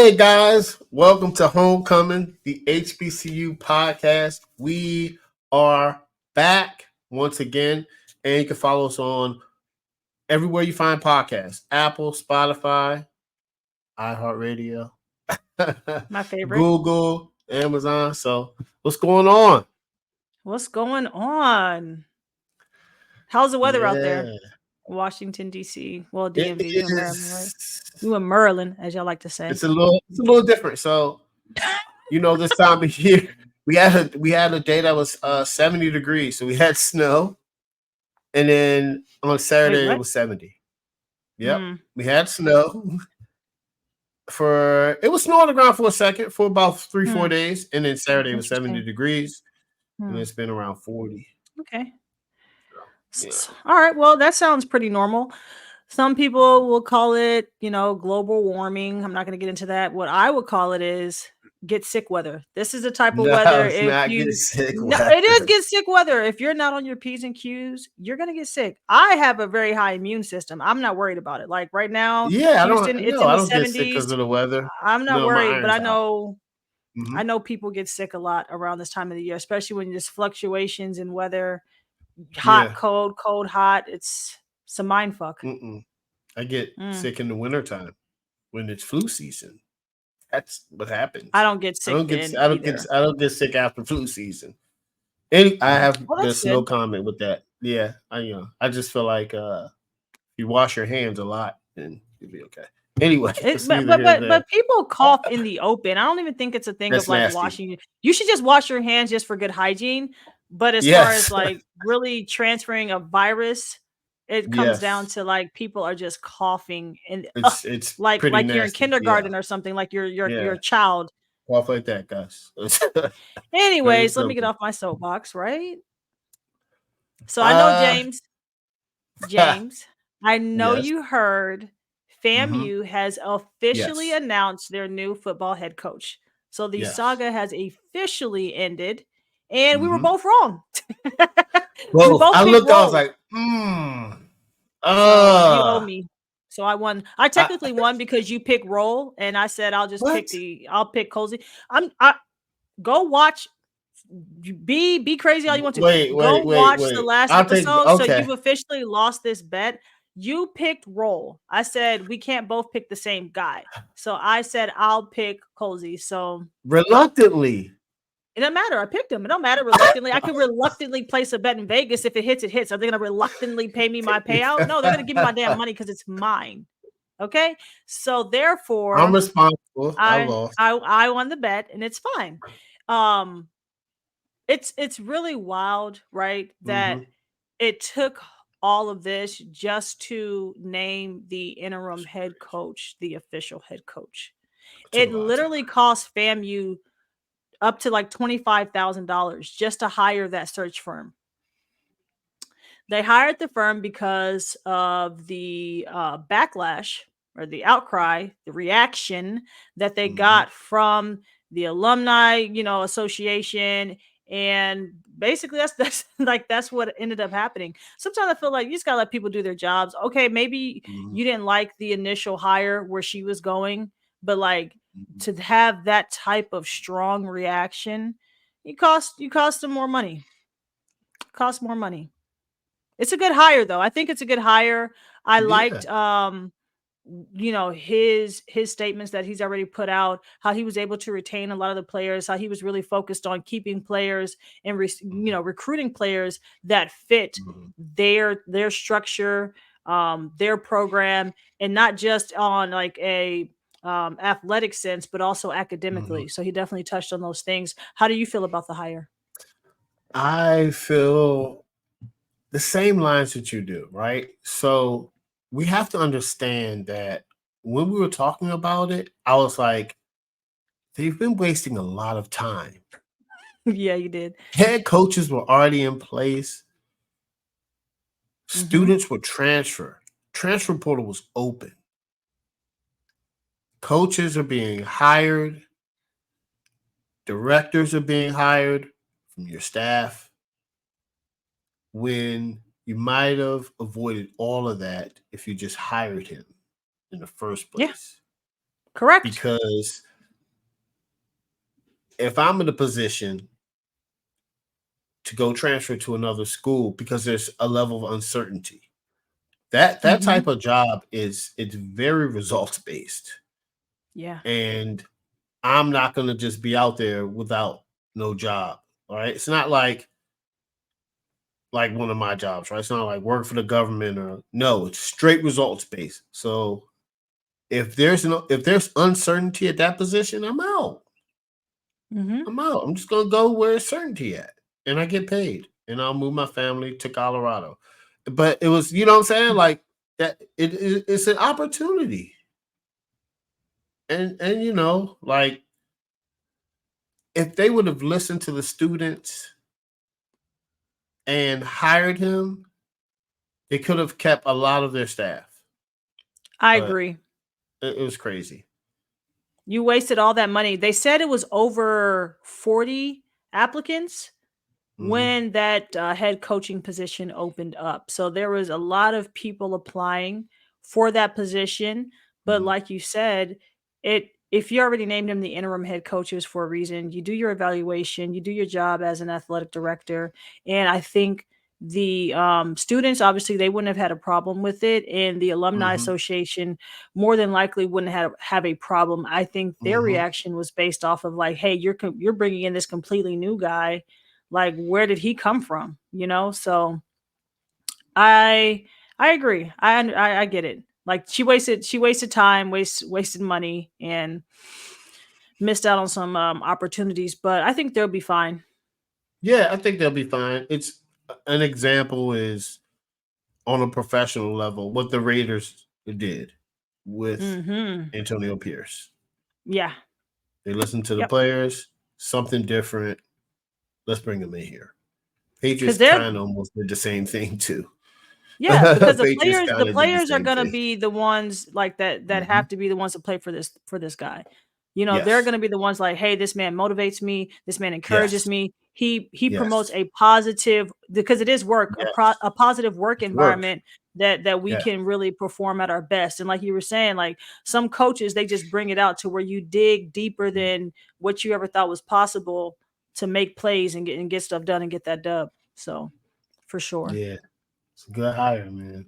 Hey guys, welcome to Homecoming, the HBCU podcast. We are back once again, and you can follow us on everywhere you find podcasts: Apple, Spotify, iHeartRadio, My favorite. Google, Amazon. So, what's going on? What's going on? How's the weather out there? Yeah, Washington, D.C. Well, it DMV. You in Maryland, right? is. You in Maryland, as y'all like to say. It's a little different. So, this time of year we had a day that was 70 degrees, so we had snow. And then on Wait, Saturday it what? was 70. Yep. Mm, We had snow it was snow on the ground for a second for about 3-4 hmm. days. And then Saturday it was 70 Interesting. degrees and Hmm. it's been around 40. Okay. So, yeah. All right. Well, that sounds pretty normal. Some people will call it, global warming. I'm not going to get into that. What I would call it is get sick weather. This is the type of No, weather it's if not getting you sick no, it is weather. get sick weather. If you're not on your P's and Q's, you're going to get sick. I have a very high immune system. I'm not worried about it. Like right now, Yeah, I Houston, don't it's no, in I the don't get sick 70s. because of the weather. I'm not No, my worried, but iron's I high. know Hmm. I know people get sick a lot around this time of the year, especially when there's fluctuations in weather, hot, Yeah. cold, cold, hot. It's a mind fuck. Mm-mm. I get Mm. sick in the wintertime when it's flu season. That's what I happens. don't get I sick don't get then I don't get either. I don't get sick after flu season. And I have Well, that's there's no good. comment with that. Yeah, I just feel like you wash your hands a lot and you'll be okay. Anyway, It, it's but neither but here nor but there. but people cough in the open. I don't even think it's a thing of That's like nasty. washing. You should just wash your hands just for good hygiene. But as far as Yes. like really transferring a virus, it comes down Yes. to like people are just coughing and It's pretty like you're in nasty. Yeah. kindergarten or something. Like you're Yeah. a child. Cough like that, guys. It's very Anyways, let me get simple. off my soapbox, right? So I know Uh James. James, I know yes. you heard Hmm. FAMU has officially Yes. announced their new football head coach. So the Yes. saga has officially ended, and we were Hmm. both wrong. We Both. both I picked looked, I was roll. like, So you owe uh me. So I won. I I, technically won because you picked roll, and I said what? I'll pick cozy. I go watch. Be crazy all you want to. Wait, Go wait, wait, watch the wait. last I'll take episode. So okay. you've officially lost this bet. You picked roll. I said we can't both pick the same guy. So I said I'll pick cozy. So Reluctantly. it doesn't matter. I picked him. It don't matter reluctantly. I could reluctantly place a bet in Vegas. If it hits, it hits. Are they gonna reluctantly pay me my payout? No, they're gonna give me my damn money because it's mine. Okay. So I'm therefore, responsible. I lost. I won the bet and it's fine. Um it's really wild, right? That Hmm. it took all of this just to name the interim head coach the official head coach. It took a It lot of time. literally cost FAMU up to like $25,000 just to hire that search firm. They hired the firm because of the backlash or the outcry, the reaction that they Hmm. got from the alumni, association, and basically that's like that's what ended up happening. Sometimes I feel like you just gotta let people do their jobs. Okay, maybe Hmm. you didn't like the initial hire where she was going, but like Hmm. to have that type of strong reaction, you cost them more money. Cost more money. It's a good hire though. I think it's a good hire. I Yeah. liked his statements that he's already put out, how he was able to retain a lot of the players, how he was really focused on keeping players and recruiting players that fit Hmm. their structure, their program, and not just on like a athletic sense, but also Hmm. academically. So he definitely touched on those things. How do you feel about the hire? I feel the same lines that you do, right? So we have to understand that when we were talking about it, I was like, they've been wasting a lot of time. Yeah, you did. Head coaches were already in place. Hmm. Students were transferred. Transfer portal was open. Coaches are being hired. Directors are being hired from your staff when you might have avoided all of that if you just hired him in the first Yeah. place. Correct. because if I'm in a position to go transfer to another school because there's a level of uncertainty, that type Mhm. of job is it's very results based, Yeah. and I'm not going to just be out there without no job. All right, it's not like one of my jobs, right? It's not like work for the government or no, it's straight results based. So if there's uncertainty at that position, I'm out. Mhm. I'm out. I'm just gonna go where there's certainty at, and I get paid, and I'll move my family to Colorado. But it was, you know what I'm saying, like that. It's an opportunity, and like if they would have listened to the students and hired him, they could have kept a lot of their staff. I But agree. it was crazy. You wasted all that money. They said it was over 40 applicants Hmm. when that head coaching position opened up. So there was a lot of people applying for that position. But Hmm. like you said, it if you already named him the interim head coach, it was for a reason. You do your evaluation, you do your job as an athletic director, and I think the students obviously they wouldn't have had a problem with it, and the alumni Hmm. association more than likely wouldn't have a problem. I think their Hmm. reaction was based off of like, hey, you're bringing in this completely new guy, like where did he come from, so i I agree. I get it. Like she wasted time, wasted money, and missed out on some opportunities, but I think they'll be fine. Yeah, I think they'll be fine. It's an example is on a professional level what the Raiders did with Mm-hmm. Antonio Pierce. Yeah. They listened to the Yep. players, something different. Let's bring them in here. Because Patriots they're kind of almost did the same thing too. Yeah, because the Patriots players the kind of did the players are same gonna thing. be the ones like that Hmm. have to be the ones to play for this guy. They're Yes, gonna be the ones like, hey, this man motivates me, this man encourages yes, me. He promotes yes, a positive, because it is work, yes. a positive work It's work. environment that we Yeah, can really perform at our best. And like you were saying, like some coaches, they just bring it out to where you dig deeper than what you ever thought was possible to make plays and get stuff done and get that dub. So for sure. yeah. It's a good hire, man.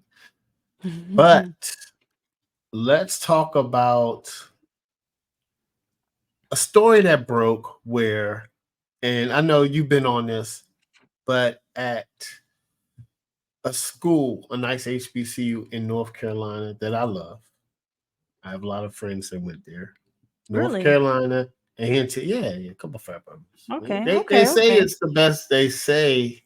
But let's talk about a story that broke where, and I know you've been on this, but at a school, a nice HBCU in North Carolina that I love, I have a lot of friends that went there. North Really? Carolina A&T, yeah, yeah, a couple frat brothers. Man. Okay, They okay, say okay. it's the best. They say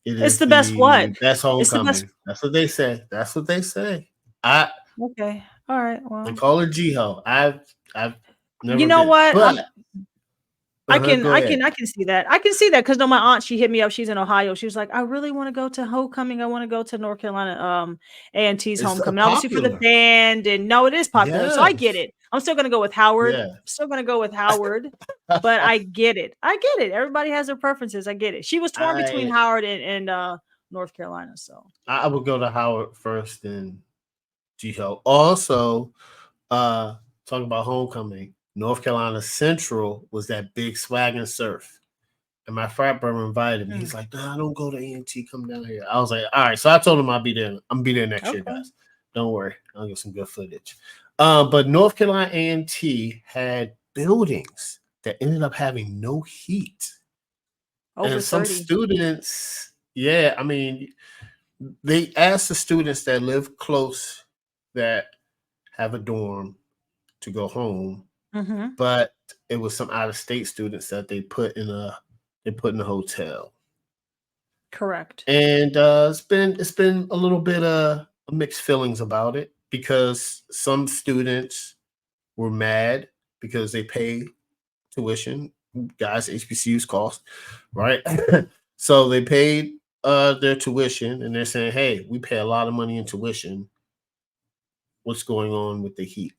it It's is the best what? the best It's the best. homecoming. That's what they say. That's what they say. I Okay. All right. they Well, call it Jiho. I've you never know been, what? but I can go I ahead. can I can see that. I can see that because no, my aunt, she hit me up. She's in Ohio. She was like, I really want to go to homecoming. I want to go to North Carolina A&T's It's homecoming. Obviously for the popular. band, and no, it is popular. So I get Yes. it. I'm still gonna go with Howard. I'm Yeah. still gonna go with Howard. But I get it. I get it. Everybody has their preferences. I get it. She was torn between I Howard and North Carolina. So I would go to Howard first and Jiho. Also, uh, talking about homecoming, North Carolina Central was that big swag and surf. And my frat brother invited me. mm, He's like, "Nah, don't go to A&T. Come down here." I was like, "All right." So I told him I'll be there. I'm gonna be there next year, okay. guys. Don't worry. I'll get some good footage. But North Carolina A&T had buildings that ended up having no heat, Over and some 30. students, yeah, I mean, they asked the students that live close that have a dorm to go home, Mm-hmm. but it was some out of state students that they put in a hotel. Correct. And it's been a little bit mixed feelings about it because some students were mad because they pay tuition, guys, HBCUs cost, right? So they paid their tuition and they're saying, hey, we pay a lot of money in tuition. What's going on with the heat?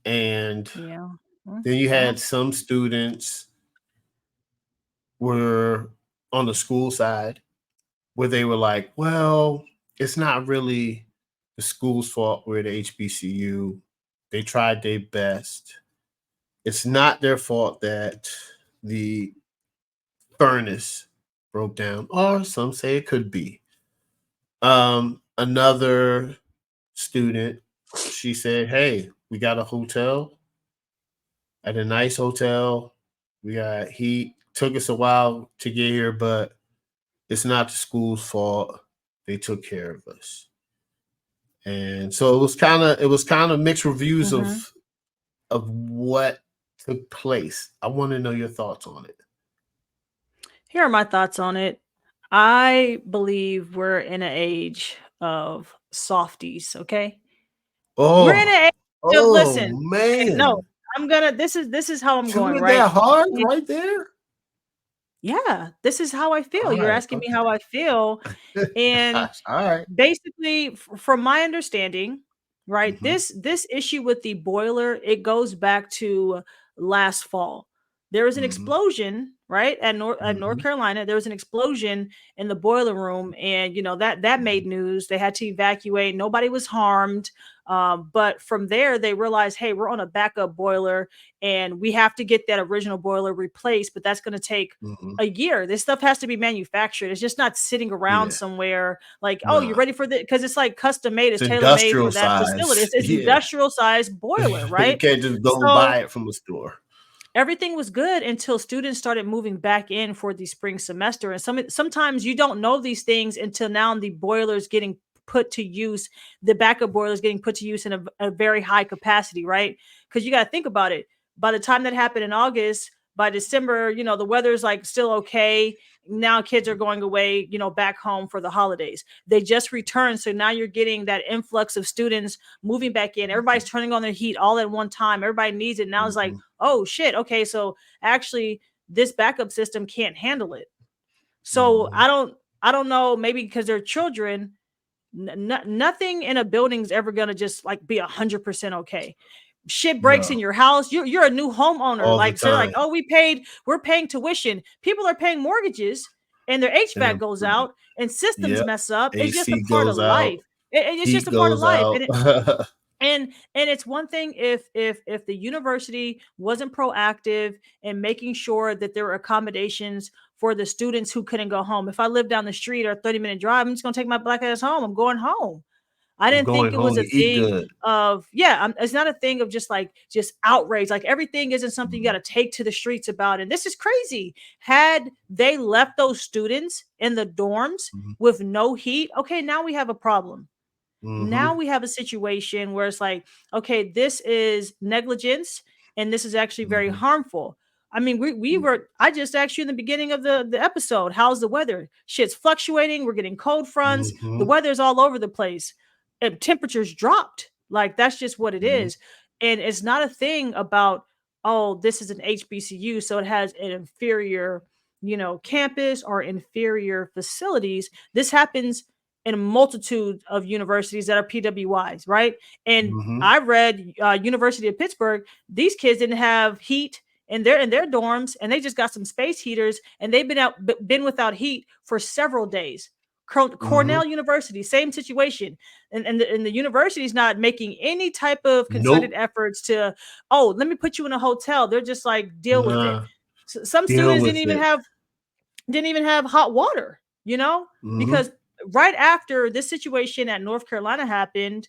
And Yeah. Mm, then you had well, some students were on the school side where they were like, well, it's not really the school's fault we're the HBCU. They tried their best. It's not their fault that the furnace broke down, or some say it could be. Another student, she said, "Hey, we got a hotel at a nice hotel. We got heat. Took us a while to get here, but it's not the school's fault. They took care of us." And so it was kind of mixed reviews Mm-hmm. of what took place. I want to know your thoughts on it. Here are my thoughts on it. I believe we're in an age of softies, okay? We're in Oh, an age of oh listen, no, man. I'm gonna this is how I'm You going, went right? that hard And right there? yeah, this is how I feel. All You're right, asking me how okay. I feel, and All right. basically from my understanding, right, Mm-hmm. this issue with the boiler, it goes back to last fall. There was an Mm-hmm. explosion, right, at North Mm-hmm. Carolina. There was an explosion in the boiler room, and that made news. They had to evacuate. Nobody was harmed. But from there they realized, hey, we're on a backup boiler and we have to get that original boiler replaced, but that's going to take Mm-hmm. a year. This stuff has to be manufactured. It's just not sitting around Yeah. somewhere like, oh, you're Nah. ready for the because it's like custom made, It's it's tailor made industrial for that facility. size. It's Yeah. industrial size boiler, You right? can't just go and So buy it from a store. everything was good until students started moving back in for the spring semester, and sometimes you don't know these things until now the boilers getting put to use, the backup boilers getting put to use in a very high capacity, right? Because you got to think about it. By the time that happened in August, by December, the weather's like still okay. Now kids are going away, back home for the holidays. They just returned, so now you're getting that influx of students moving back in. Everybody's turning on their heat all at one time. Everybody needs it. Now it's like, Mm-hmm. oh shit, okay, so actually this backup system can't handle it. So Mm-hmm. I don't know, maybe because they're children, nothing in a building is ever gonna just like be 100% okay. Shit breaks in No. your house. You're a new homeowner. All the Like, so they're like, time. oh, we're paying tuition. People are paying mortgages, and their And HVAC then, goes out, and systems yep. mess up. It's just a AC part of goes life. out. It's just Heat a part of goes life, out. and it's one thing if the university wasn't proactive in making sure that there were accommodations for the students who couldn't go home. If I live down the street or a 30-minute drive, I'm just gonna take my black ass home. I'm going home. I I'm didn't think going it was home a to eat thing good. of, yeah, it's not a thing of just outrage. Like, everything isn't something you got Mm-hmm. to take to the streets about. And this is crazy. Had they left those students in the dorms with no heat, okay, now we have a problem. Now Mm-hmm. we have a situation where it's like, okay, this is negligence and this is actually very Mm-hmm. harmful. I mean, I just asked you in the beginning of the episode, how's the weather? Shit's fluctuating. We're getting cold fronts. The Mm-hmm. weather's all over the place. And temperatures dropped. Like, that's just what it Mm-hmm. is. And it's not a thing about, oh, this is an HBCU, so it has an inferior, campus or inferior facilities. This happens in a multitude of universities that are PWIs, right? And Mm-hmm. I read University of Pittsburgh. These kids didn't have heat in their dorms, and they just got some space heaters, and they've been without heat for several days. Mm-hmm. Cornell University, same situation, and the university's not making any type of concerted Nope. efforts to, oh, let me put you in a hotel. They're just like, deal with it. Nah. Some Deal students with it. didn't even have hot water, Mm-hmm. because right after this situation at North Carolina happened,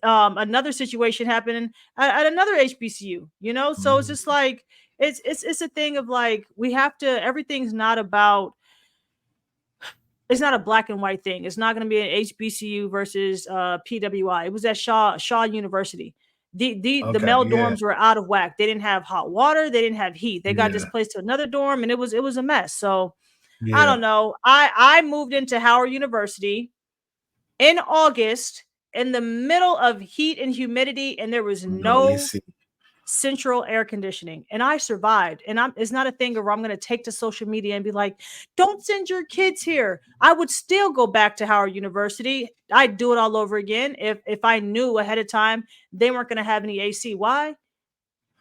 another situation happened at another HBCU, so it's Mm-hmm. just like, it's a thing of like, we have to, everything's not about, it's not a black and white thing. It's not going to be an HBCU versus PWI. It was at Shaw University. The Okay. male Yeah. dorms were out of whack. They didn't have hot water. They didn't have heat. They got Yeah. displaced to another dorm, and it was a mess. So I Yeah. don't know. I moved into Howard University in August in the middle of heat and humidity, and there was No no AC. central air conditioning, and I survived. And it's not a thing where I'm going to take to social media and be like, don't send your kids here. I would still go back to Howard University. I'd do it all over again if I knew ahead of time they weren't going to have any AC. Why?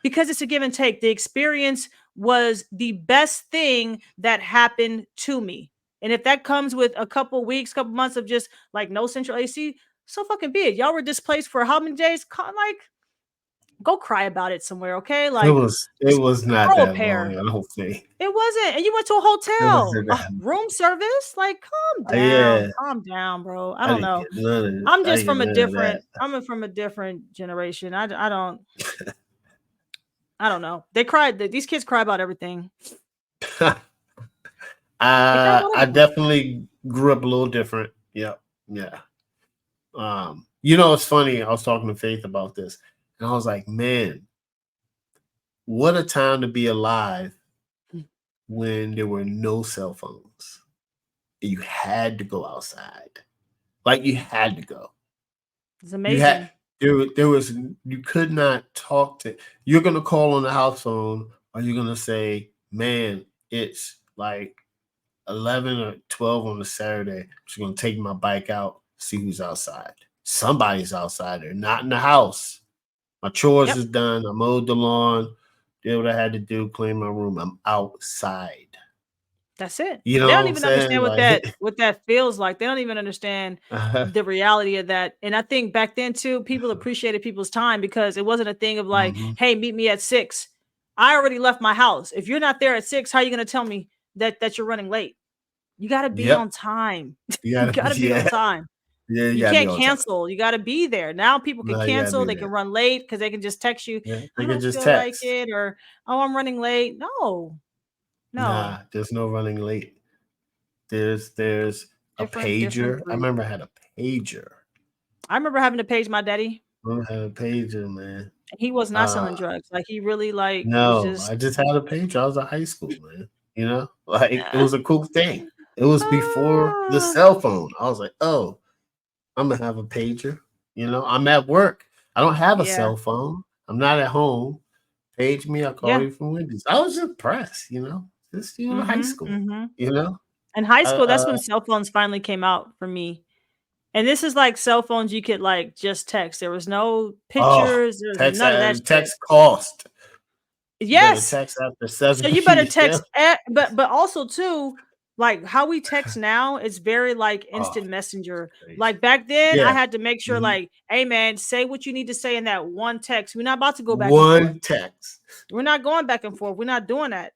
Because it's a give and take. The experience was the best thing that happened to me. And if that comes with a couple weeks, couple months of just like no central AC, so fucking be it. Y'all were displaced for how many days? Like, Go cry about it somewhere, okay? It Like, was it just was not grow a that long. pair. I don't think It wasn't, and you went to a it hotel, wasn't that. room service. Like, Yeah, calm down, bro. I I don't didn't know. get none of it. I'm I just didn't get from a none of different. that. From a different generation. I don't. I don't know. They cried. These kids cry about everything. They cry about I everything. definitely grew up a little different. Yep. Yeah. You know, it's funny. I was talking to Faith about this, and I was like, man, what a time to be alive when there were no cell phones. You had to go outside. Like you had to go. It's You had amazing. there was you could not talk to. You're gonna call on the house phone, or you're gonna say, "Man, it's like 11 or 12 on a Saturday. I'm just gonna take my bike out, see who's outside. Somebody's outside. They're not in the house. My chores Yep. is done. I mowed the lawn, did what I had to do, clean my room. I'm outside. That's it. You They know don't what I'm even saying? understand Like, what that feels like. They don't even understand uh, the reality of that. And I think back then too, people appreciated people's time because it wasn't a thing of like, mhm. hey, meet me at 6. I already left my house. If you're not there at 6, how are you gonna tell me that you're running late? You gotta be Yep. on time. You You gotta be, gotta be on yeah. time. Yeah, you You gotta be can't on time. cancel. You gotta be there. Now people can No, you gotta cancel, be they can there. run late because they can just text you, Yeah. I They could don't just feel like text. it, or oh, I'm running late. No, no. Nah, there's no running late. There's a Different pager. I breed. remember I had a pager. I remember having to page my daddy. I remember I had a pager, man. He was not Uh selling drugs. Like he really like was no, just I just had a pager. I was in high school, man. You know, like it was a cool thing. It was before the ah, cell phone. I was like, oh, I'm gonna have a pager. You know, I'm at work. I don't have a yeah, cell phone. I'm not at home. Page me. I call yeah. you from Wendy's. I was impressed. Just high Mhm, school. mhm. You know, In high uh, school, that's uh, when cell phones finally came out for me. And this is like cell phones you could like just text. There was no oh, pictures. There was none of that shit. text cost. You better Yes. text after So 7 you better p.m. text, but also too, like how we text now, it's very like Oh, instant messenger. crazy. Like back then, I Yeah. had to make sure, Mhm. like, hey man, say what you need to say in that one text. We're not about to go back and forth. One text. We're not going back and forth. We're not doing that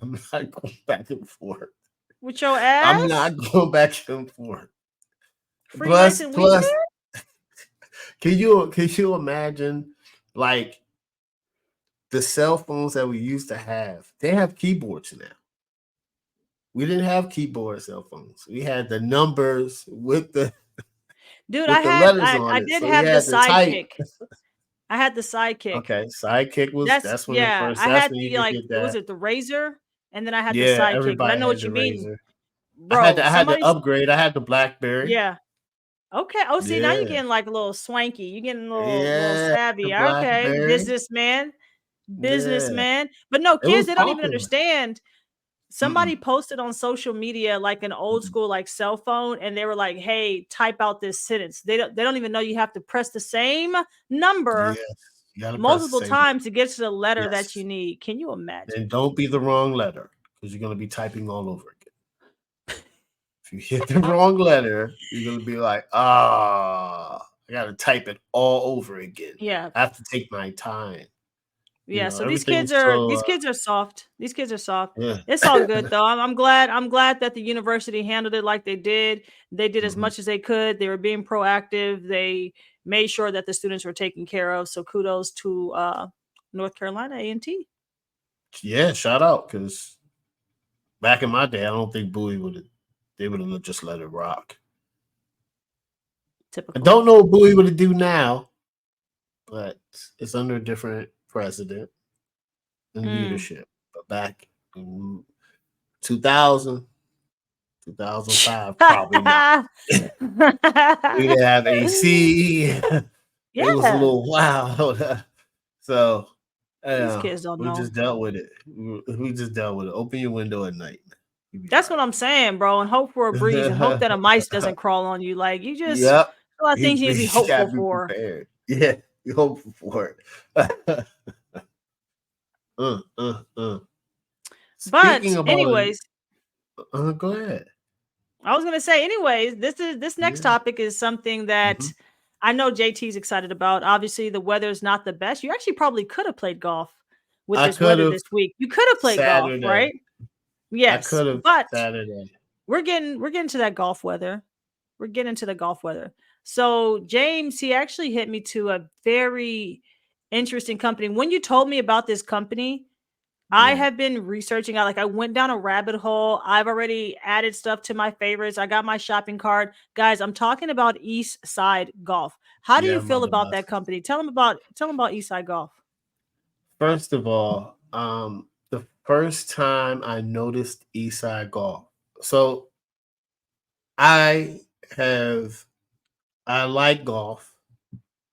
I'm not going back and forth. with your I'm ass. not going back and forth. Plus, Freemason weed plus, man. can you imagine like the cell phones that we used to have? They have keyboards now. We didn't have keyboard cell phones. We had the numbers Dude, with the letters on I it. did So you have the had to type. sidekick. I had the sidekick. Okay, sidekick was That's that's when it yeah. first. I That's had when you the could like, get was that. it the razor? And then I had the Yeah, sidekick. But I everybody know had what the you mean, razor. bro. I had the Somebody's upgrade. I had the BlackBerry. yeah. Okay. Oh, see, now you're Yeah, getting like a little swanky. You're getting a little yeah, the savvy. Okay, BlackBerry. businessman, Yeah, businessman. But no, it kids, was they don't even popular. understand. Somebody Mm-mm, posted on social media like an old mm-mm. school like cell phone, and they were like, "Hey, type out this sentence." They don't even know you have to press the same number Yes, you gotta press the multiple same one. times to get to the letter that you Yes, need. Can you and imagine? don't be the wrong letter because you're gonna be typing all over again. If you hit the wrong letter, you're gonna be like, ah, I gotta type it all over again. Yeah. I have to take my time. Yeah, so Everything was so these kids are soft. These kids are soft. yeah. It's all good though. I'm glad that the university handled it like they did. They did as Mhm. much as they could. They were being proactive. They made sure that the students were taken care of. So kudos to North Carolina A&T. Yeah, shout out because back in my day, I don't think Bowie would have. They would have just let it rock. I Typical. don't know what Bowie would do now, but it's under a different president and Mm. leadership. But back in 2000, 2005, probably not. We didn't have AC. It was a Yeah, little wild. So, these kids don't we know. just dealt with it. We just dealt with it. Open your window at night. You'll be all That's what I'm saying, bro. And hope for a breeze and hope that a mice doesn't crawl on you. Like you just Yep. a lot of things you need to be He hopeful gotta be for. prepared. Yeah, you hopeful for it. Uh. Speaking But about it, anyways, go ahead. I was gonna say, anyways, this next Yeah. topic is something that Mhm. I know JT's excited about. Obviously, the weather's not the best. You actually probably could have played golf with I this could weather have this week. You could have played golf, Saturday. right? I Yes, could have but Saturday. we're getting to that golf weather. We're getting to the golf weather. So James, he actually hit me to a very interesting company. When you told me about this company, I Yeah. have been researching. I went down a rabbit hole. I've already added stuff to my favorites. I got my shopping cart. Guys, I'm talking about Eastside Golf. How do you Yeah, my feel about boss. that company? Tell them about Eastside Golf. First of all, the first time I noticed Eastside Golf. So I have I like golf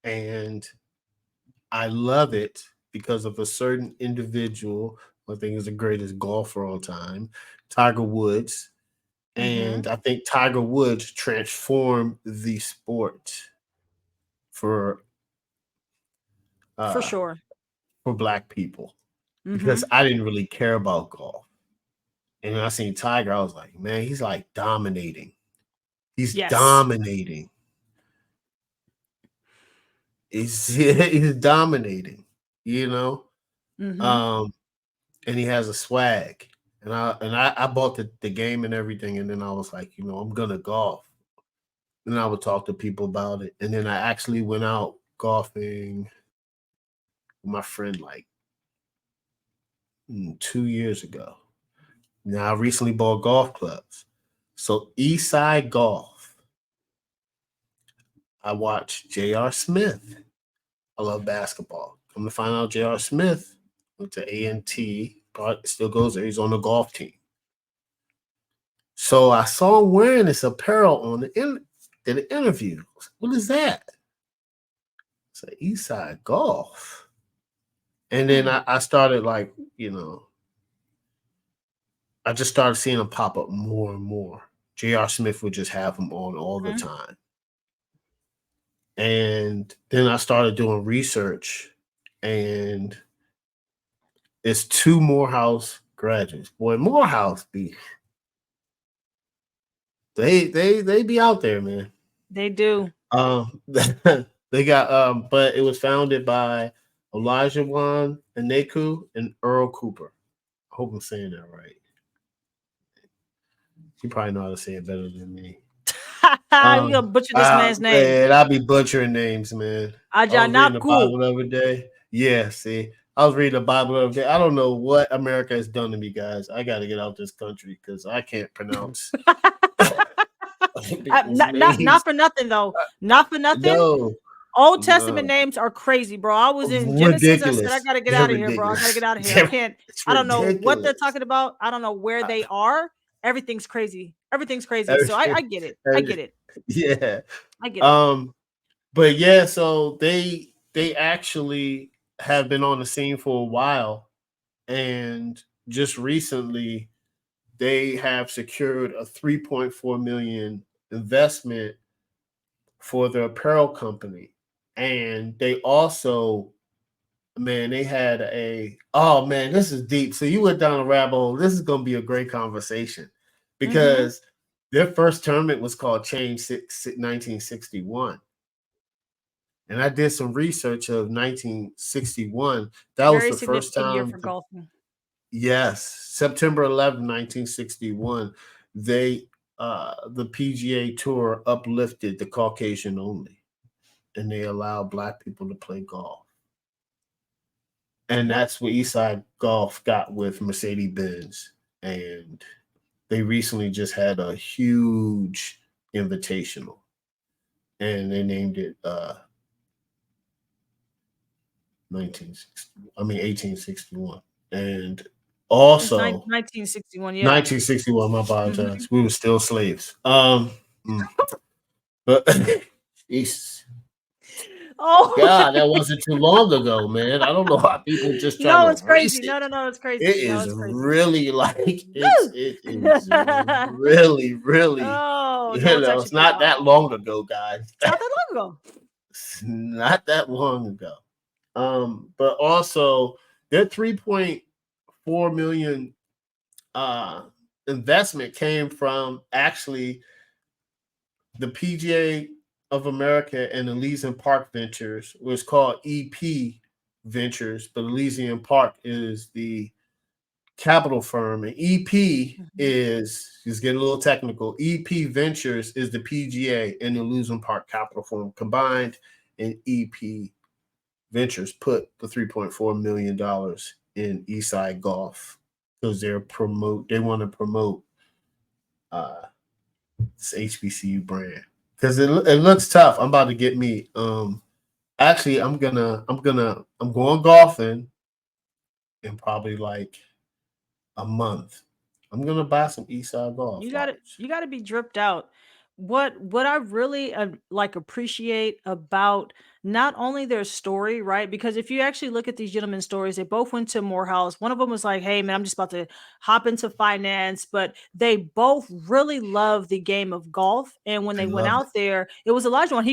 and I love it because of a certain individual who I think is the greatest golfer of all time, Tiger Woods. Mm-hmm. And I think Tiger Woods transformed the sport for For uh sure. for black people because Mm-hmm. I didn't really care about golf. And when I seen Tiger, I was like, man, he's like dominating. He's Yes. dominating. He's dominating, you know? Mm-hmm. Um, and he has a swag. And I bought the game and everything, and then I was like, I'm gonna golf. And I would talk to people about it. And then I actually went out golfing with my friend like 2 years ago. Now I recently bought golf clubs. So Eastside Golf, I watched J.R. Smith. I love basketball. Come to find out, J.R. Smith went to A&T, but still goes there. He's on the golf team. So I saw him wearing this apparel on the interview. What is that? It's like Eastside Golf. And then Hmm. I started like, I just started seeing them pop up more and more. J.R. Smith would just have them on all the Hmm. time. And then I started doing research, and it's two Morehouse graduates. Boy, Morehouse be they be out there, man. They do. They got but it was founded by Olajuwon Aneku and Earl Cooper. I hope I'm saying that right. You probably know how to say it better than me. You gonna butcher this man's name. Man, I be butchering names, man. I was reading the Ajanaku. Bible the other day. Yeah, see, I was reading the Bible the other day. I don't know what America has done to me, guys. I got to get out this country because I can't pronounce people's Not names. for nothing though. Not for nothing. No, Old Testament no, names are crazy, bro. I was in Genesis. I said, I ridiculous. gotta get They're out of here, bro. I gotta ridiculous. get out of here. I They're, can't. it's I don't know what they're ridiculous. talking about. I don't know where I- they are. Everything's crazy. Everything's crazy. So I every- get it. I every- get it. yeah. I get it. Um, but yeah, so they actually have been on the scene for a while, and just recently they have secured a 3.4 million investment for their apparel company. And they also, man, they had oh man, this is deep. So you went down a rabbit hole. This is going to be a great conversation Mm-hmm. because their first tournament was called Change 1961. And I did some research of 1961. That was Very the first significant year time for golfing. yes, September 11th, 1961, the PGA Tour uplifted the Caucasian only, and they allowed black people to play golf. And Yep. that's what Eastside Golf got with Mercedes Benz. And they recently just had a huge invitational, and they named it 1960. 1861. And It's also 1961. Yeah. 1961, my Mm-hmm. apologize. We were still slaves. Mm, but Jesus. Oh God, that wasn't too long ago, man. I don't know how people just trying no, to it's erase crazy. it. No, it's It crazy. No, is it's crazy. really like Woo! it is really, really, Oh no, it's actually it's pretty not that wild. long ago, guys. It's not that long ago. It's not that long ago. But also their 3.4 million uh investment came from actually the PGA. of America and Elysian Park Ventures was called EP Ventures, but Elysian Park is the capital firm, and EP Mhm. is just getting a little technical. EP Ventures is the PGA and the Elysian Park capital firm combined, and EP Ventures put the $3.4 million in Eastside Golf because they want to promote uh, this HBCU brand because it looks tough. I'm about to get me. Actually, I'm going golfing in probably like a month. I'm gonna buy some Eastside Golf. Watch. You got to be dripped out. What I really like appreciate about not only their story, right? Because if you actually look at these gentlemen's stories, they both went to Morehouse. One of them was like, "Hey man, I'm just about to hop into finance," but they both really love the game of golf. And when They they went love out there, it was Olajuwon.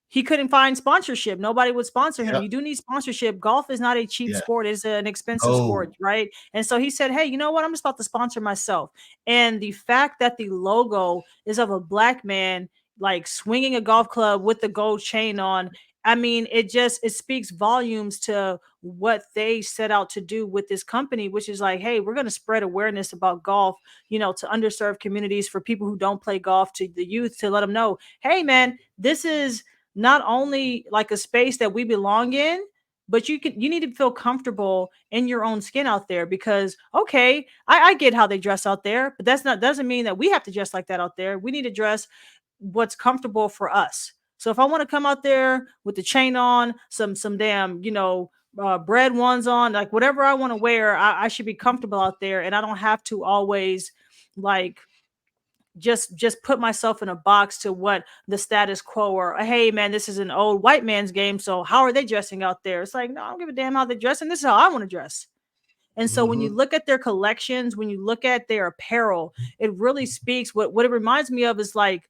He couldn't find sponsorship. Nobody would sponsor it. him. Yep. You do need sponsorship. Golf is not a cheap Yeah. sport. It's an expensive sport, No. right? And so he said, "Hey, you know what? I'm just about to sponsor myself." And the fact that the logo is of a black man like swinging a golf club with the gold chain on, I mean, it speaks volumes to what they set out to do with this company, which is like, hey, we're going to spread awareness about golf, to underserved communities, for people who don't play golf, to the youth, to let them know, hey man, this is not only like a space that we belong in, but you need to feel comfortable in your own skin out there. Because okay, I get how they dress out there, but that's not doesn't mean that we have to dress like that out there. We need to dress what's comfortable for us. So if I want to come out there with the chain on, some damn, bread ones on, like whatever I want to wear, I should be comfortable out there, and I don't have to always like just put myself in a box to what the status quo, or hey man, this is an old white man's game, so how are they dressing out there? It's like, no, I don't give a damn how they're dressing. This is how I want to dress. And so when you Mm-hmm. look at their collections, when you look at their apparel, it really speaks. What it reminds me of is like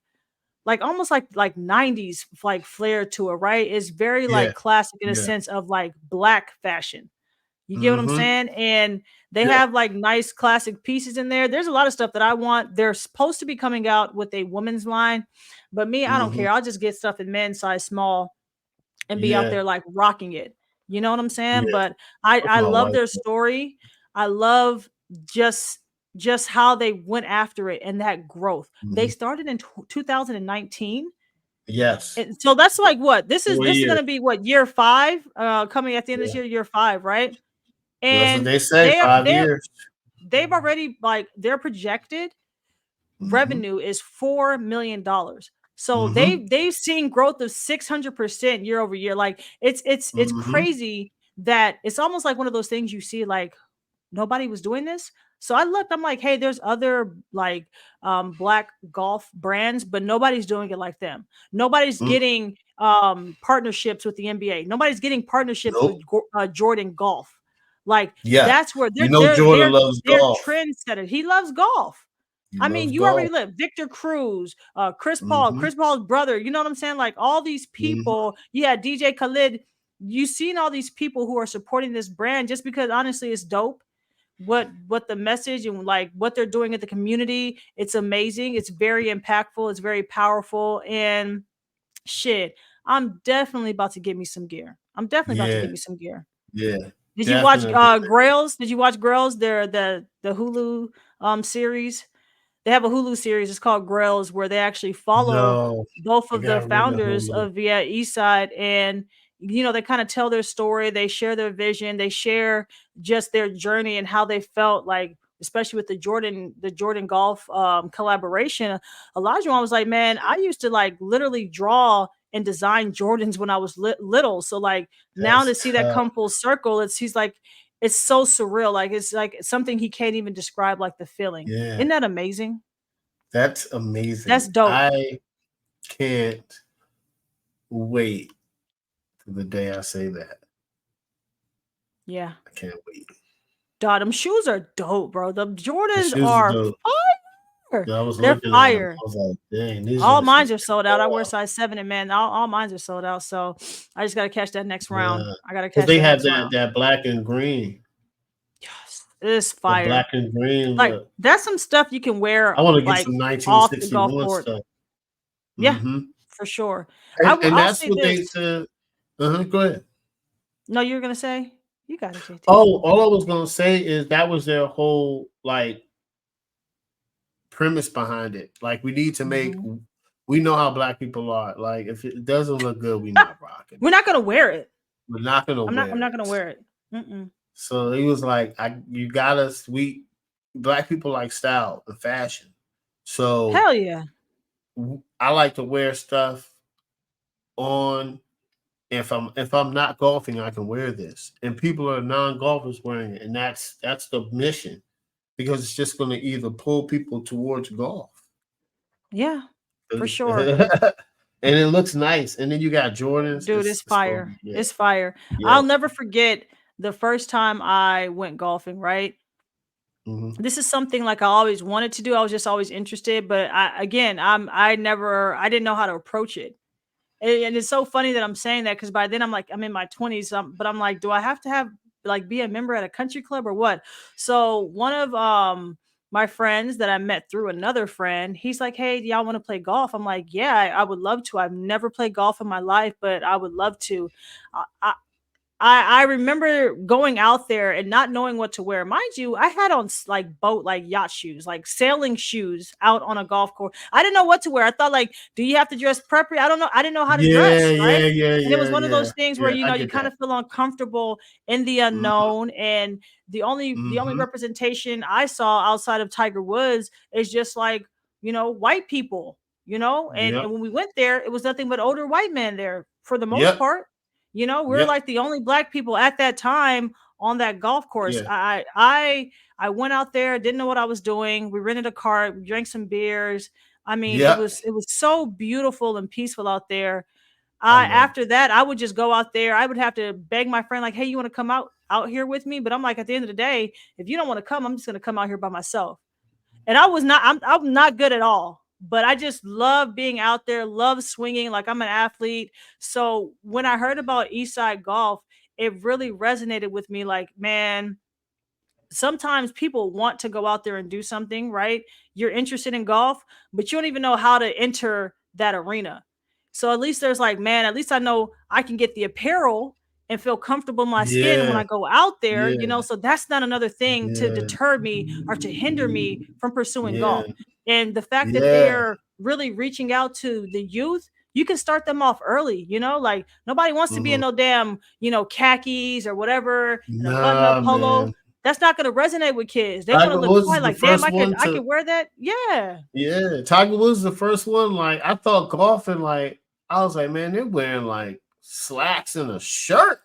almost like 90s like flair to it, right? It's very Yeah. like classic in a Yeah. sense of like black fashion. You get what I'm Mm-hmm. saying? And they Yeah. have like nice classic pieces in there. There's a lot of stuff that I want. They're supposed to be coming out with a women's line, but me, I don't Mm-hmm. care. I'll just get stuff in men's size small and be out Yeah. there like rocking it. You know what I'm saying? Yeah. But I With I my love wife. their story. I love just just how they went after it and that growth. They Mm-hmm. started in 2019. Yes. And so that's like what this is 4 this is years. going to be what, year 5 coming at the end of this Yeah. year 5, right? That's what And they say. they are 5 years. they've already like their projected Mm-hmm. revenue is $4 million. So Mm-hmm. they've seen growth of 600% year over year. Like it's Mm-hmm. crazy that it's almost like one of those things you see like nobody was doing this. So I looked, I'm like, hey, there's other like black golf brands, but nobody's doing it like them. Nobody's Mm. getting partnerships with the NBA. Nobody's getting partnerships with Nope. Jordan Golf. Like Yeah. that's where You know Jordan loves they're golf. trendsetters. He loves golf. He I mean, loves you already golf. live Victor Cruz, Mm-hmm. Chris Paul's brother. You know what I'm saying? Like all these Mm-hmm. people, yeah, DJ Khaled. You've seen all these people who are supporting this brand just because honestly it's dope. What the message and like what they're doing at the community, it's amazing. It's very impactful. It's very powerful. And shit, I'm definitely about to get me some gear. I'm definitely about to Yeah. get me some gear. Yeah. Did you watch Definitely. Grails? Did you watch Grails? They're the Hulu series. They have a Hulu series. It's called Grails, where they actually follow No. both I of the gotta run the founders Hulu. of Eastside, and they kind of tell their story. They share their vision. They share just their journey and how they felt like, especially with the Jordan Golf collaboration. Olajuwon was like, man, I used to like literally draw and design Jordans when I was little. So like now to That's see that tough. come full circle, he's like, it's so surreal. Like it's like something he can't even describe, like the feeling. Yeah. Isn't that amazing? That's That's amazing. dope. I can't wait to the day I say that. Yeah. I can't wait. Dog, them shoes are dope, bro. The The Jordans shoes are are dope. fire. I was They're looking at them. fire. I was like, dang, these All joints mines is are sold out. I wear raw. size 7, and man, all mines are sold out. So I just gotta catch that next round. Yeah. I gotta Because catch they that have next that round. that black and green. Yes, it's The black fire. and green Like look. that's some stuff you can wear I want to get like some off the golf 1961 court. stuff. Yeah. Mm-hmm. for sure. And I'll that's say what they this. said. Go ahead. No, you're gonna say you got it, JT. Oh, all I was gonna say is that was their whole like premise behind it. Like we need to make. Mhm. We know how black people are. Like if it doesn't look good, we're not rocking We're it. not gonna wear it. We're not gonna I'm wear not gonna it. wear it. Mm-mm. So he was like, you got us. We black people like style and fashion. So Hell yeah. I like to wear stuff on. If I'm not golfing, I can wear this, and people are non-golfers wearing it, and that's the mission because it's just going to either pull people towards golf, Yeah, for sure. and it looks nice, and then you got Jordans. Dude, it's It's going to fire. be yeah, It's fire. yeah. I'll never forget the first time I went golfing, right? Hmm. This is something like I always wanted to do. I was just always interested, but I didn't know how to approach it. And it's so funny that I'm saying that because by then I'm like I'm in my 20s, but I'm like, do I have to have like be a member at a country club or what? So one of my friends that I met through another friend, he's like, hey, do y'all want to play golf? I'm like, yeah, I would love to. I've never played golf in my life, but I would love to. I, I remember going out there and not knowing what to wear. Mind you, I had on like boat, like yacht shoes, like sailing shoes out on a golf course. I didn't know what to wear. I thought like, do you have to dress properly? I don't know. I didn't know how to Yeah, dress, right? yeah, yeah, And it was yeah, one of yeah, those things where yeah. you I know you get kind that. of feel uncomfortable in the Hmm. unknown, and the only Hmm. representation I saw outside of Tiger Woods is just like white people, and Yep, when we went there, it was nothing but older white men there for the most yep, part. We're yep, like the only black people at that time on that golf course. yeah, I went out there, didn't know what I was doing. We rented a car, we drank some beers. I mean, it yep. was it was so beautiful and peaceful out there. I I know. After that, I would just go out there. I would have to beg my friend, like, "Hey, you want to come out here with me?" But I'm like, at the end of the day, if you don't want to come, I'm just gonna come out here by myself. And I'm not good at all, but I just love being out there, love swinging, like I'm an athlete. So when I heard about Eastside Golf, it really resonated with me, like, man, sometimes people want to go out there and do something, right? You're interested in golf, but you don't even know how to enter that arena. So at least there's like, man, at least I know I can get the apparel and feel comfortable in my skin when Yeah, I go out there, yeah, so that's not another thing to yeah, deter me or to hinder me from pursuing yeah, golf. And the fact that yeah. they're really reaching out to the youth, you can start them off early, like nobody wants to be in Mhm. no damn, khakis or whatever and a button up Nah, polo. man. That's not gonna resonate with kids. They wanna Tiger look Woods fly, is the like, "Damn, first one I to could wear that." Yeah. yeah, Tiger Woods is the first one, like, I thought golfing, like I was like, "Man, they're wearing, like, slacks and a shirt."